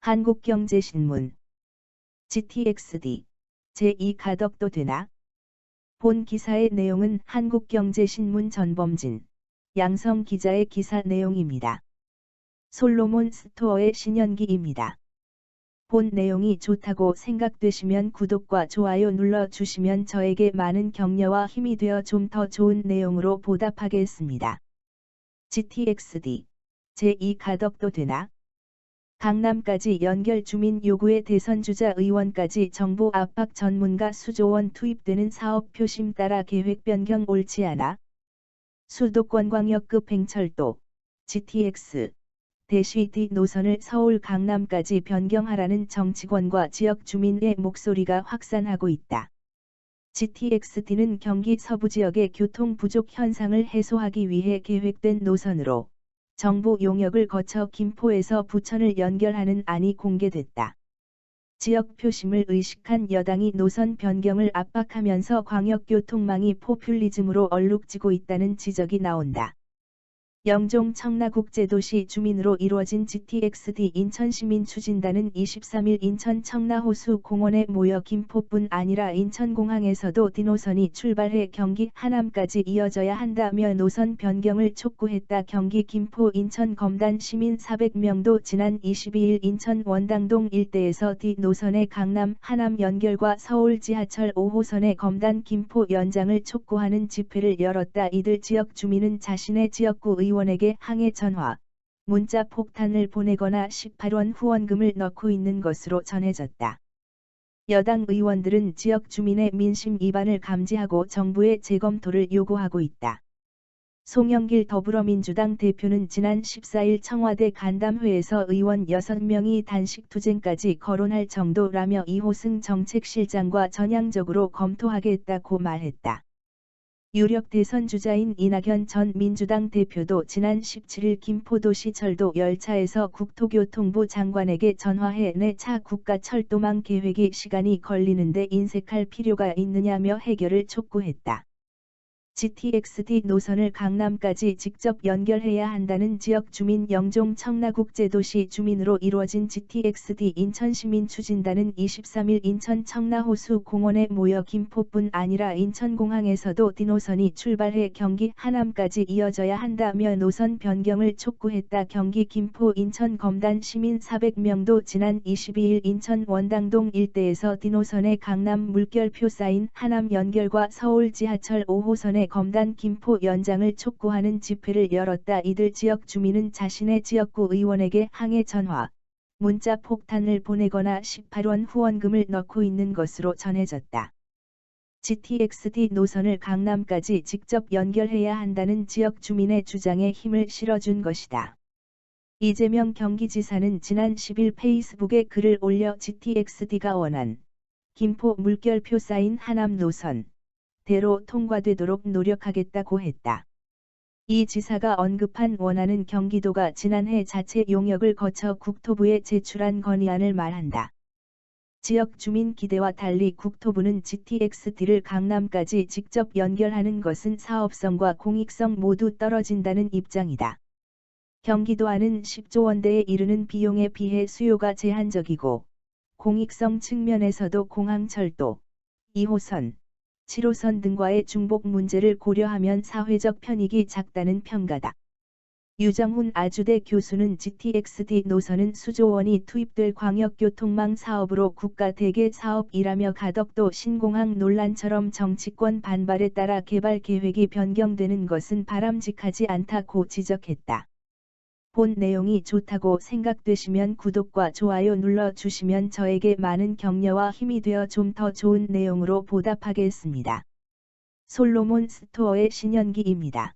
한국경제신문 GTX-D 제2가덕도 되나? 본 기사의 내용은 한국경제신문 전범진, 양성 기자의 기사 내용입니다. 솔로몬 스토어의 신현기입니다. 본 내용이 좋다고 생각되시면 구독과 좋아요 눌러주시면 저에게 많은 격려와 힘이 되어 좀 더 좋은 내용으로 보답하겠습니다. GTX-D 제2가덕도 되나? 강남까지 연결 주민 요구에 대선주자 의원까지 정부 압박 전문가 수조원 투입되는 사업 표심 따라 계획 변경 옳지 않아? 수도권광역급 행철도 GTX -D 노선을 서울 강남까지 변경하라는 정치권과 지역 주민의 목소리가 확산하고 있다. GTX-D는 경기 서부 지역의 교통 부족 현상을 해소하기 위해 계획된 노선으로 정부 용역을 거쳐 김포에서 부천을 연결하는 안이 공개됐다. 지역 표심을 의식한 여당이 노선 변경을 압박하면서 광역교통망이 포퓰리즘으로 얼룩지고 있다는 지적이 나온다. 영종 청라국제도시 주민으로 이루어진 GTX-D 인천시민추진단은 23일 인천 청라호수 공원에 모여 김포뿐 아니라 인천공항에서도 D노선이 출발해 경기 하남까지 이어져야 한다며 노선 변경을 촉구했다. 경기 김포 인천 검단 시민 400명도 지난 22일 인천 원당동 일대에서 D노선의 강남 하남 연결과 서울 지하철 5호선의 검단 김포 연장을 촉구하는 집회를 열었다. 이들 지역 주민은 자신의 지역구 의원에게 항해 전화, 문자 폭탄을 보내거나 18원 후원금을 넣고 있는 것으로 전해졌다. 여당 의원들은 지역 주민의 민심 이반을 감지하고 정부의 재검토를 요구하고 있다. 송영길 더불어민주당 대표는 지난 14일 청와대 간담회에서 의원 6명이 단식투쟁까지 거론할 정도라며 이호승 정책실장과 전향적으로 검토하겠다고 말했다. 유력 대선 주자인 이낙연 전 민주당 대표도 지난 17일 김포도시철도 열차에서 국토교통부 장관에게 전화해 내 차 국가철도망 계획이 시간이 걸리는데 인색할 필요가 있느냐며 해결을 촉구했다. GTX-D 노선을 강남까지 직접 연결해야 한다는 지역 주민 영종 청라국제도시 주민으로 이루어진 GTX-D 인천시민추진단은 23일 인천 청라호수 공원에 모여 김포뿐 아니라 인천공항에서도 D노선이 출발해 경기 하남까지 이어져야 한다며 노선 변경을 촉구했다. 경기 김포 인천 검단 시민 400명도 지난 22일 인천 원당동 일대에서 D노선의 강남 물결표 쌓인 하남 연결과 서울 지하철 5호선의 검단 김포 연장을 촉구하는 집회를 열었다. 이들 지역 주민은 자신의 지역구 의원에게 항해 전화, 문자 폭탄을 보내거나 18원 후원금을 넣고 있는 것으로 전해졌다. GTX-D 노선을 강남까지 직접 연결해야 한다는 지역 주민의 주장에 힘을 실어준 것이다. 이재명 경기지사는 지난 10일 페이스북에 글을 올려 GTX-D가 원한 김포 물결표 쌓인 하남 노선 대로 통과되도록 노력하겠다고 했다. 이 지사가 언급한 원안은 경기도가 지난해 자체 용역을 거쳐 국토부에 제출한 건의안을 말한다. 지역 주민 기대와 달리 국토부는 GTX-D를 강남까지 직접 연결하는 것은 사업성과 공익성 모두 떨어진다는 입장이다. 경기도안은 10조 원대에 이르는 비용에 비해 수요가 제한적이고 공익성 측면에서도 공항철도, 2호선, 7호선 등과의 중복 문제를 고려하면 사회적 편익이 작다는 평가다. 유정훈 아주대 교수는 GTX-D 노선은 수조 원이 투입될 광역교통망 사업으로 국가 대개 사업이라며 가덕도 신공항 논란처럼 정치권 반발에 따라 개발 계획이 변경되는 것은 바람직하지 않다고 지적했다. 본 내용이 좋다고 생각되시면 구독과 좋아요 눌러주시면 저에게 많은 격려와 힘이 되어 좀 더 좋은 내용으로 보답하겠습니다. 솔로몬 스토어의 신현기입니다.